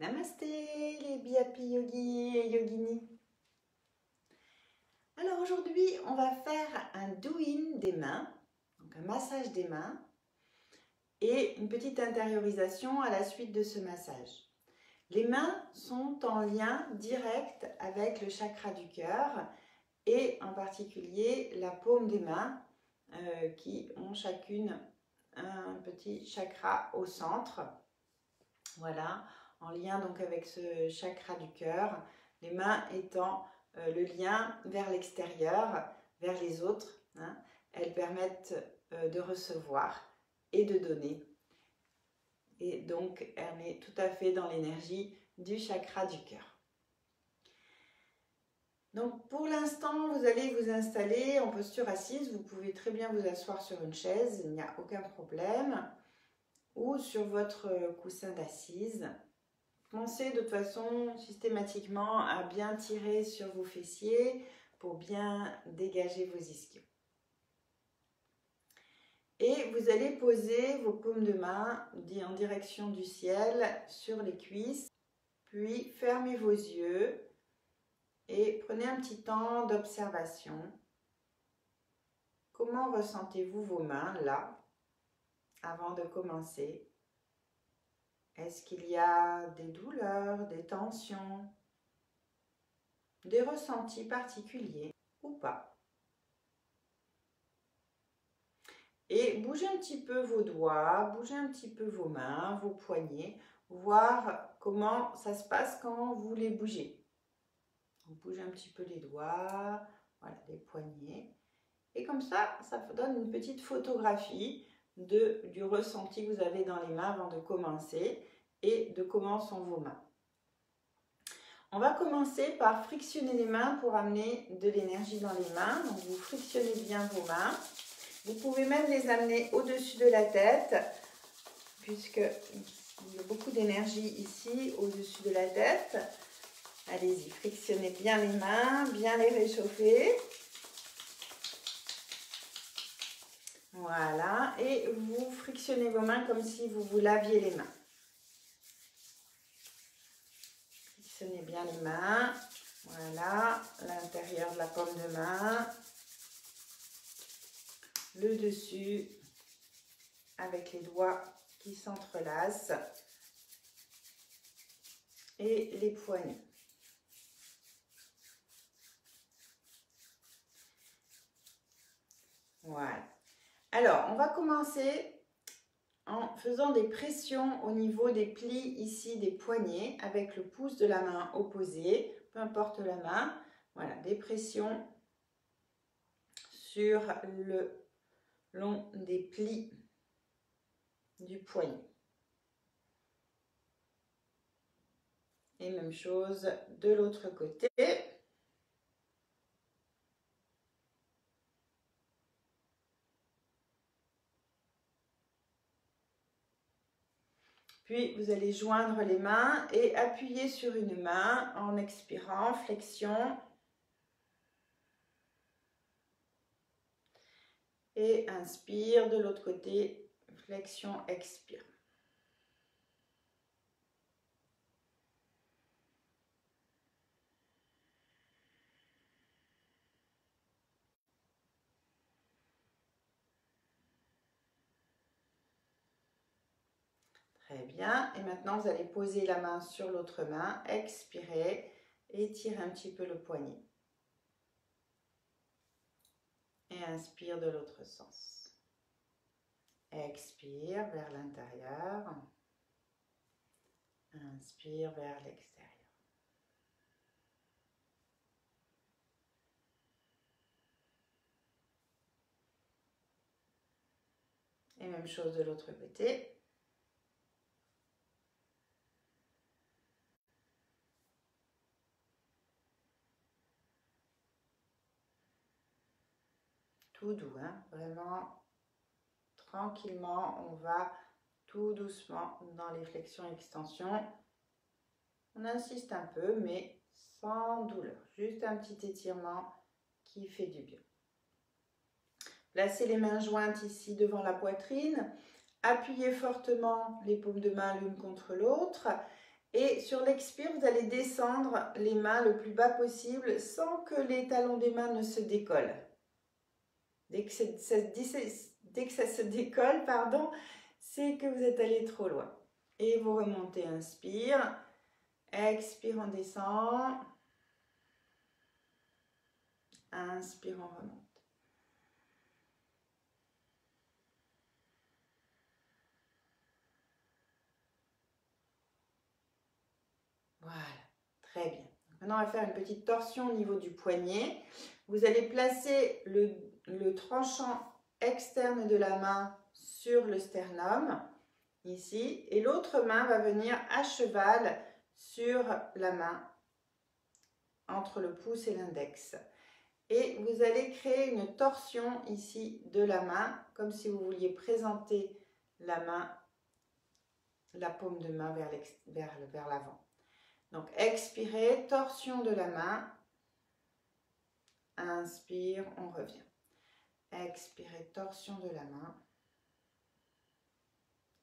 Namasté les Bihapi Yogis et Yogini. Alors aujourd'hui, on va faire un do-in des mains, donc un massage des mains et une petite intériorisation à la suite de ce massage. Les mains sont en lien direct avec le chakra du cœur et en particulier la paume des mains qui ont chacune un petit chakra au centre. Voilà, en lien donc avec ce chakra du cœur, les mains étant le lien vers l'extérieur, vers les autres. Hein. Elles permettent de recevoir et de donner. Et donc, elle est tout à fait dans l'énergie du chakra du cœur. Donc, pour l'instant, vous allez vous installer en posture assise. Vous pouvez très bien vous asseoir sur une chaise, il n'y a aucun problème. Ou sur votre coussin d'assise. Pensez de toute façon systématiquement à bien tirer sur vos fessiers pour bien dégager vos ischios. Et vous allez poser vos paumes de main en direction du ciel sur les cuisses. Puis fermez vos yeux et prenez un petit temps d'observation. Comment ressentez-vous vos mains là, avant de commencer ? Est-ce qu'il y a des douleurs, des tensions, des ressentis particuliers ou pas? Et bougez un petit peu vos doigts, bougez un petit peu vos mains, vos poignets, voir comment ça se passe quand vous les bougez. Vous bougez un petit peu les doigts, voilà, les poignets. Et comme ça donne une petite photographie du ressenti que vous avez dans les mains avant de commencer et de comment sont vos mains. On va commencer par frictionner les mains pour amener de l'énergie dans les mains. Donc vous frictionnez bien vos mains. Vous pouvez même les amener au-dessus de la tête, puisqu'il y a beaucoup d'énergie ici au-dessus de la tête. Allez-y, frictionnez bien les mains, bien les réchauffer. Voilà, et vous frictionnez vos mains comme si vous vous laviez les mains. Frictionnez bien les mains. Voilà, l'intérieur de la paume de main. Le dessus avec les doigts qui s'entrelacent et les poignets. Voilà. Alors, on va commencer en faisant des pressions au niveau des plis ici des poignets avec le pouce de la main opposé, peu importe la main. Voilà, des pressions sur le long des plis du poignet. Et même chose de l'autre côté. Puis vous allez joindre les mains et appuyer sur une main en expirant, flexion. Et inspire de l'autre côté, flexion, expire. Très bien. Et maintenant, vous allez poser la main sur l'autre main, expirer et tirer un petit peu le poignet. Et inspire de l'autre sens. Expire vers l'intérieur. Inspire vers l'extérieur. Et même chose de l'autre côté. Tout doux, hein? Vraiment tranquillement, on va tout doucement dans les flexions et extensions. On insiste un peu, mais sans douleur. Juste un petit étirement qui fait du bien. Placez les mains jointes ici devant la poitrine. Appuyez fortement les paumes de main l'une contre l'autre. Et sur l'expire, vous allez descendre les mains le plus bas possible sans que les talons des mains ne se décollent. Dès que ça se décolle, pardon, c'est que vous êtes allé trop loin. Et vous remontez, inspire, expire, on descend, inspire, on remonte. Voilà, très bien. Maintenant, on va faire une petite torsion au niveau du poignet. Vous allez placer le tranchant externe de la main sur le sternum, ici, et l'autre main va venir à cheval sur la main, entre le pouce et l'index. Et vous allez créer une torsion ici de la main, comme si vous vouliez présenter la main, la paume de main vers l'avant. Donc, expirez, torsion de la main. Inspire, on revient. Expirez, torsion de la main.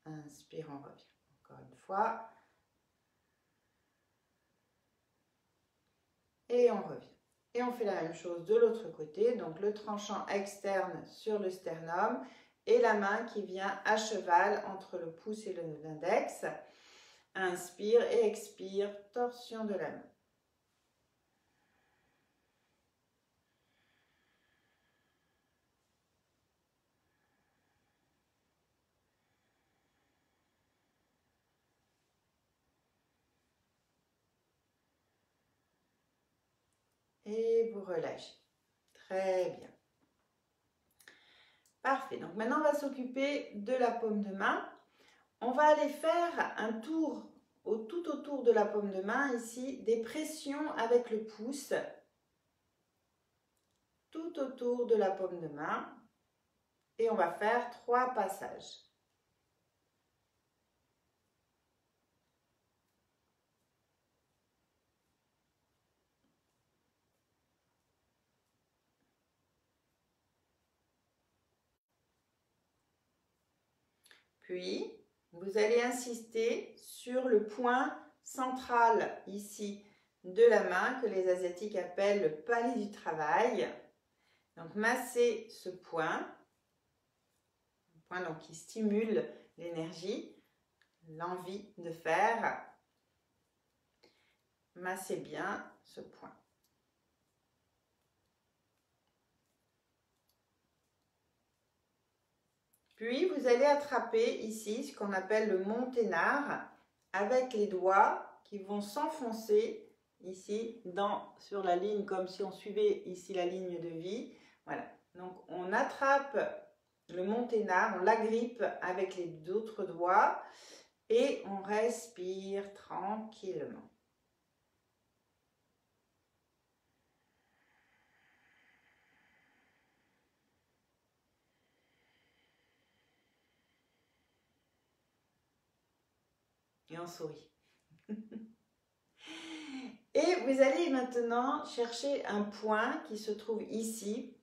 Inspire, on revient. Encore une fois. Et on revient. Et on fait la même chose de l'autre côté. Donc, le tranchant externe sur le sternum et la main qui vient à cheval entre le pouce et l'index. Inspire et expire, torsion de la main. Et vous relâchez. Très bien. Parfait. Donc maintenant, on va s'occuper de la paume de main. On va aller faire un tour tout autour de la paume de main, ici, des pressions avec le pouce. Tout autour de la paume de main. Et on va faire 3 passages. Puis, vous allez insister sur le point central ici de la main que les Asiatiques appellent le palais du travail. Donc, massez ce point, un point donc, qui stimule l'énergie, l'envie de faire. Massez bien ce point. Puis, vous allez attraper ici ce qu'on appelle le monténard avec les doigts qui vont s'enfoncer ici sur la ligne, comme si on suivait ici la ligne de vie. Voilà. Donc, on attrape le monténard, on l'agrippe avec les autres doigts et on respire tranquillement. Et on sourit. Et vous allez maintenant chercher un point qui se trouve ici,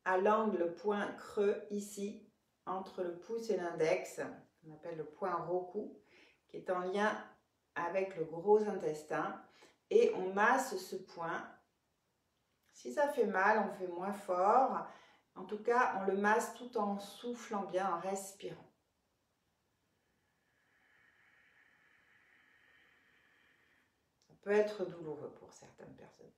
à l'angle point creux ici, entre le pouce et l'index, qu'on appelle le point Roku, qui est en lien avec le gros intestin. Et on masse ce point. Si ça fait mal, on fait moins fort. En tout cas, on le masse tout en soufflant bien, en respirant. Peut être douloureux pour certaines personnes.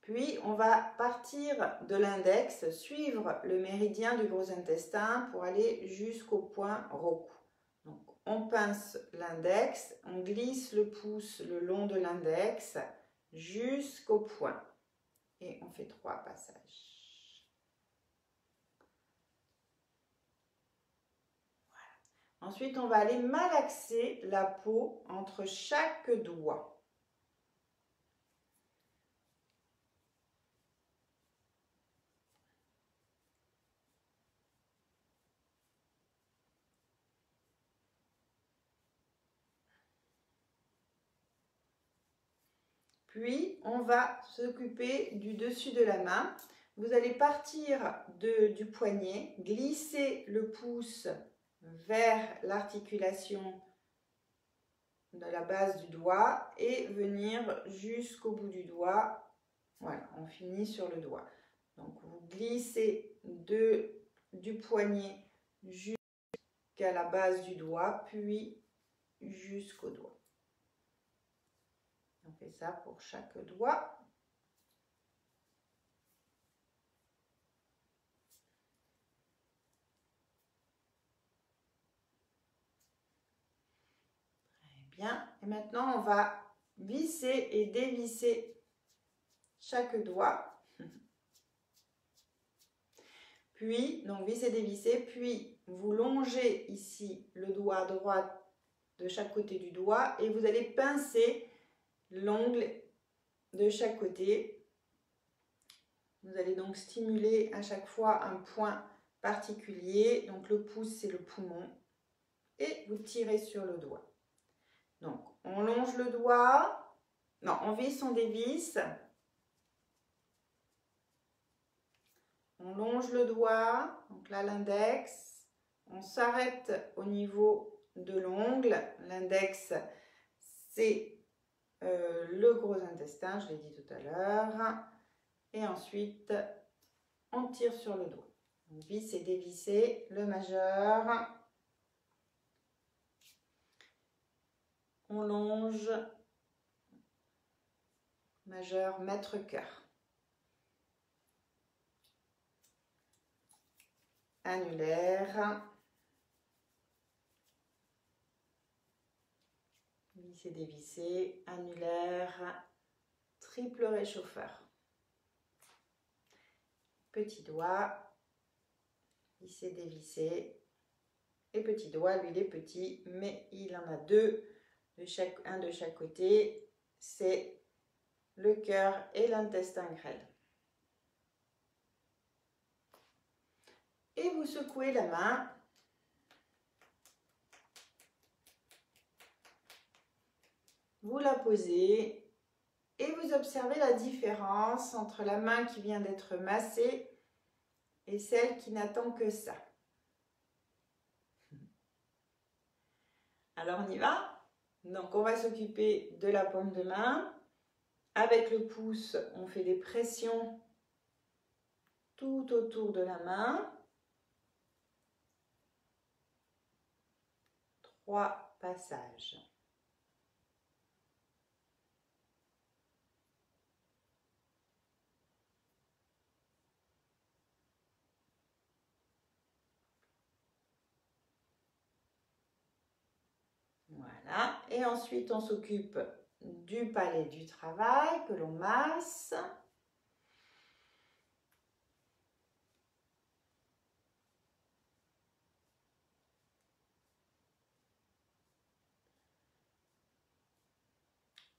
Puis, on va partir de l'index, suivre le méridien du gros intestin pour aller jusqu'au point Roku. Donc, on pince l'index, on glisse le pouce le long de l'index jusqu'au point. Et on fait 3 passages. Ensuite, on va aller malaxer la peau entre chaque doigt. Puis, on va s'occuper du dessus de la main. Vous allez partir du poignet, glisser le pouce vers l'articulation de la base du doigt et venir jusqu'au bout du doigt. Voilà, on finit sur le doigt. Donc vous glissez du poignet jusqu'à la base du doigt, puis jusqu'au doigt. On fait ça pour chaque doigt. Très bien. Et maintenant, on va visser et dévisser chaque doigt. Puis, donc visser, dévisser, puis vous longez ici le doigt droit de chaque côté du doigt et vous allez pincer l'ongle de chaque côté. Vous allez donc stimuler à chaque fois un point particulier. Donc le pouce, c'est le poumon. Et vous tirez sur le doigt. Donc on longe le doigt. Non, on visse, on dévisse. On longe le doigt. Donc là, l'index. On s'arrête au niveau de l'ongle. L'index, c'est le gros intestin, je l'ai dit tout à l'heure. Et ensuite, on tire sur le doigt. Donc, vis et dévisser le majeur. On longe. Majeur, maître cœur. Annulaire. Visser, dévisser. Annulaire. Triple réchauffeur. Petit doigt, visser, dévisser, et petit doigt, lui il est petit, mais il en a deux, un de chaque côté, c'est le cœur et l'intestin grêle. Et vous secouez la main, vous la posez, et vous observez la différence entre la main qui vient d'être massée et celle qui n'attend que ça. Alors on y va. Donc on va s'occuper de la paume de main. Avec le pouce, on fait des pressions tout autour de la main. 3 passages. Voilà, et ensuite on s'occupe du palais du travail que l'on masse.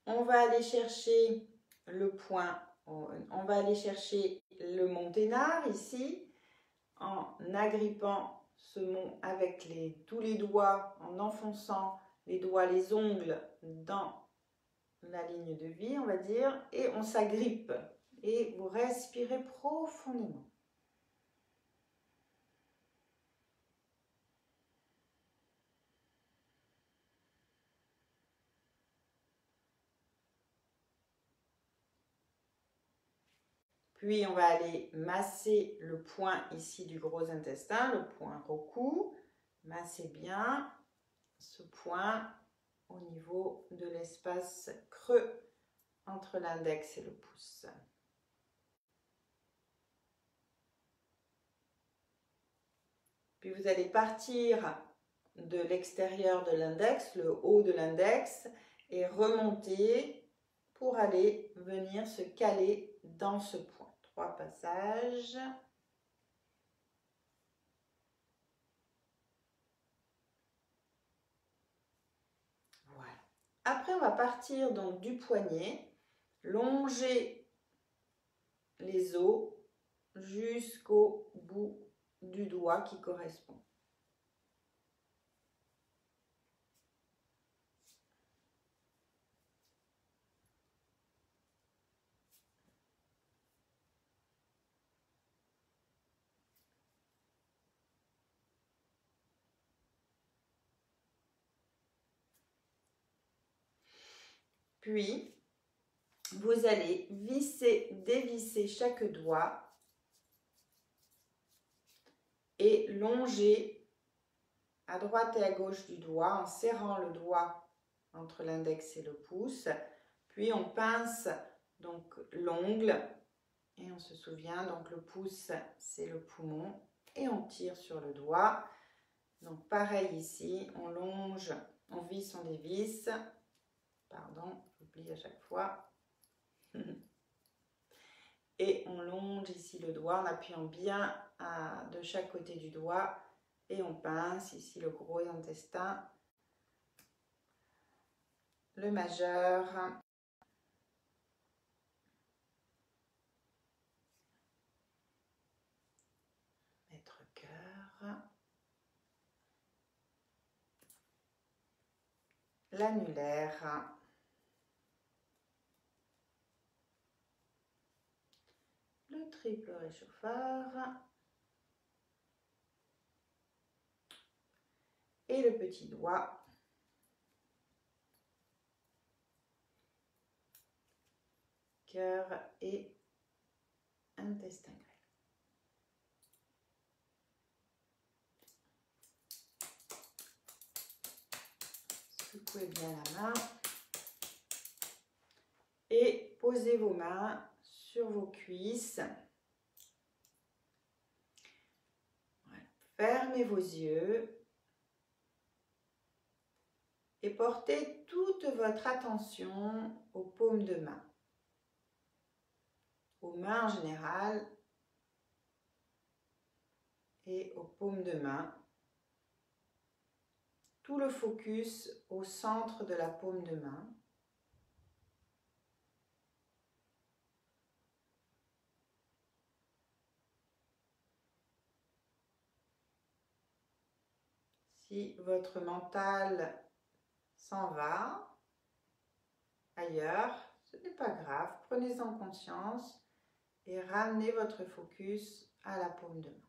On va aller chercher le point, on va aller chercher le monténard ici en agrippant ce mont avec tous les doigts, en enfonçant les doigts, les ongles dans la ligne de vie, on va dire, et on s'agrippe et vous respirez profondément. Puis on va aller masser le point ici du gros intestin, le point Roku. Massez bien ce point au niveau de l'espace creux entre l'index et le pouce. Puis vous allez partir de l'extérieur de l'index, le haut de l'index, et remonter pour aller venir se caler dans ce point. 3 passages. Voilà. Après, on va partir donc du poignet, longer les os jusqu'au bout du doigt qui correspond. Puis, vous allez visser, dévisser chaque doigt et longer à droite et à gauche du doigt en serrant le doigt entre l'index et le pouce. Puis on pince donc l'ongle et on se souvient, donc le pouce c'est le poumon et on tire sur le doigt. Donc pareil ici, on longe, on visse, on dévisse. Pardon, j'oublie à chaque fois. Et on longe ici le doigt en appuyant bien de chaque côté du doigt et on pince ici le gros intestin, le majeur, maître cœur, l'annulaire, le triple réchauffeur et le petit doigt. Cœur et intestin grêle. Secouez bien la main et posez vos mains sur vos cuisses. Voilà. Fermez vos yeux et portez toute votre attention aux paumes de main. Aux mains en général et aux paumes de main. Tout le focus au centre de la paume de main. Si votre mental s'en va ailleurs, ce n'est pas grave, prenez-en conscience et ramenez votre focus à la paume de main.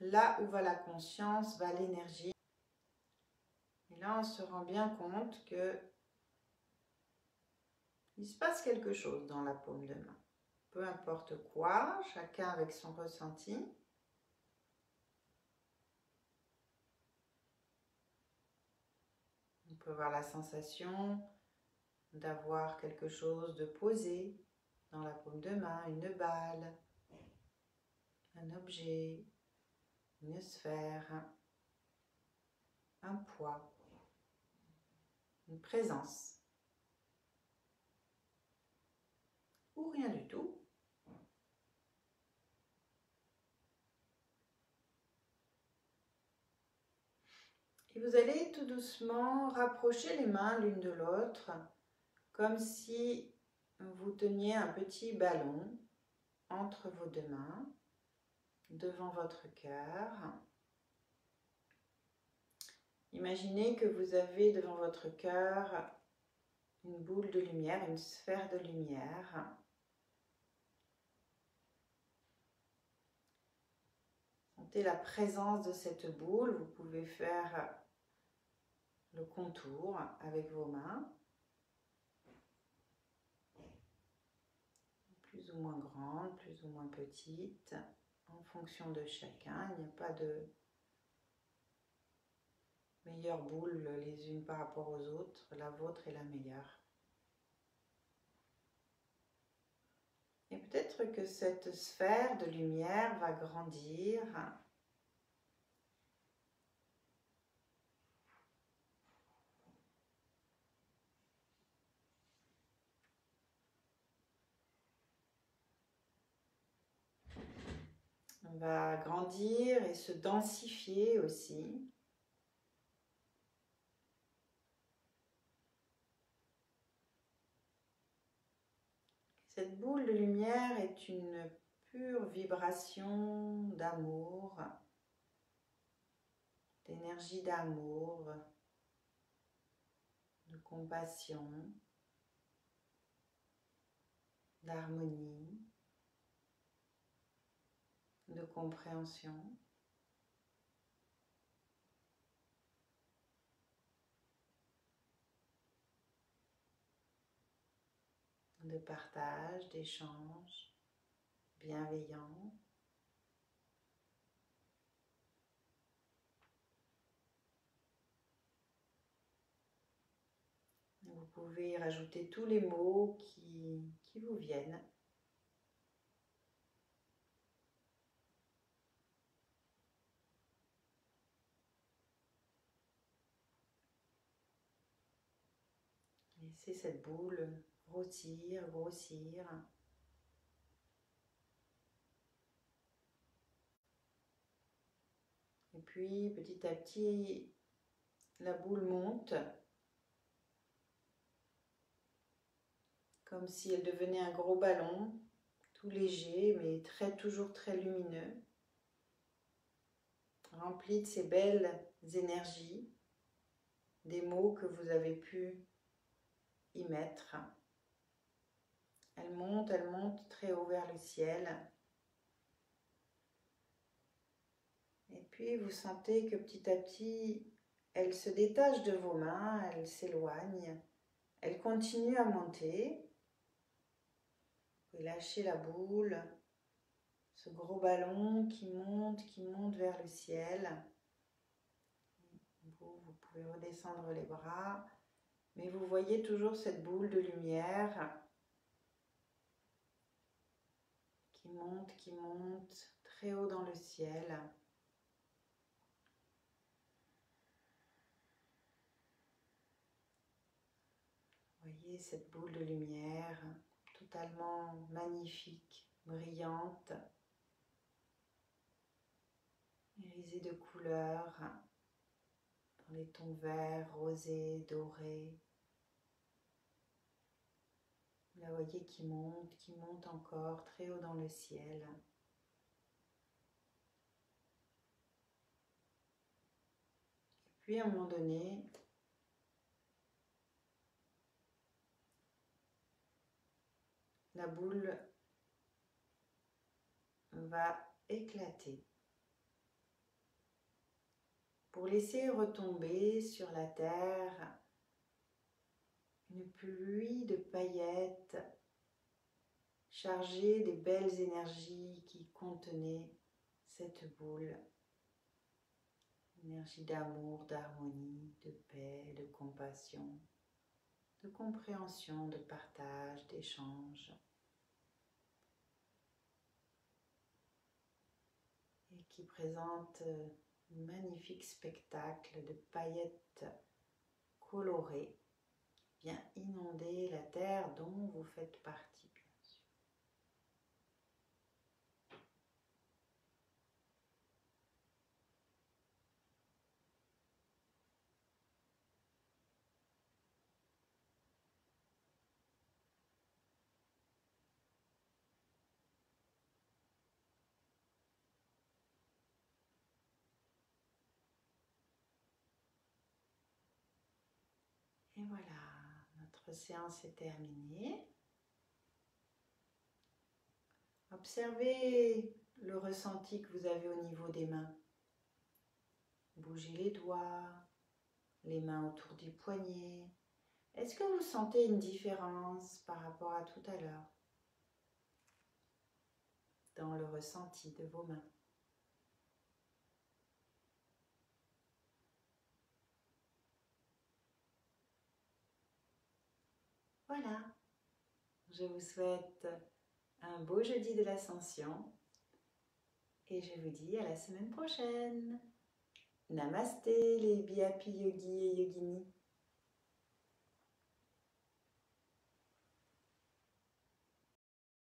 Là où va la conscience, va l'énergie. Et là, on se rend bien compte que il se passe quelque chose dans la paume de main. Peu importe quoi, chacun avec son ressenti. On peut avoir la sensation d'avoir quelque chose de posé dans la paume de main, une balle, un objet, une sphère, un poids, une présence. Ou rien du tout. Et vous allez tout doucement rapprocher les mains l'une de l'autre, comme si vous teniez un petit ballon entre vos deux mains, devant votre cœur. Imaginez que vous avez devant votre cœur une boule de lumière, une sphère de lumière. Sentez la présence de cette boule. Vous pouvez faire le contour avec vos mains. Plus ou moins grande, plus ou moins petite, en fonction de chacun. Il n'y a pas de meilleures boules les unes par rapport aux autres. La vôtre est la meilleure. Et peut-être que cette sphère de lumière va grandir. On va grandir et se densifier aussi. Cette boule de lumière est une pure vibration d'amour, d'énergie d'amour, de compassion, d'harmonie, de compréhension. de partage, d'échange bienveillant. Vous pouvez rajouter tous les mots qui vous viennent. Laissez cette boule grossir, grossir. Et puis petit à petit, la boule monte, comme si elle devenait un gros ballon, tout léger, mais toujours très lumineux, rempli de ces belles énergies, des mots que vous avez pu y mettre. Elle monte très haut vers le ciel. Et puis vous sentez que petit à petit, elle se détache de vos mains, elle s'éloigne, elle continue à monter. Vous lâchez la boule, ce gros ballon qui monte vers le ciel. Vous pouvez redescendre les bras, mais vous voyez toujours cette boule de lumière qui monte très haut dans le ciel. Vous voyez cette boule de lumière totalement magnifique, brillante, irisée de couleurs, dans les tons verts, rosés, dorés. Vous la voyez qui monte encore très haut dans le ciel. Et puis à un moment donné, la boule va éclater pour laisser retomber sur la terre une pluie de paillettes chargée des belles énergies qui contenaient cette boule. Énergie d'amour, d'harmonie, de paix, de compassion, de compréhension, de partage, d'échange. Et qui présente un magnifique spectacle de paillettes colorées qui vient inonder la terre dont vous faites partie, bien sûr. Et voilà, notre séance est terminée. Observez le ressenti que vous avez au niveau des mains. Bougez les doigts, les mains autour du poignet. Est-ce que vous sentez une différence par rapport à tout à l'heure dans le ressenti de vos mains? Voilà, je vous souhaite un beau jeudi de l'Ascension et je vous dis à la semaine prochaine. Namasté les Be Happy Yogi et Yogini.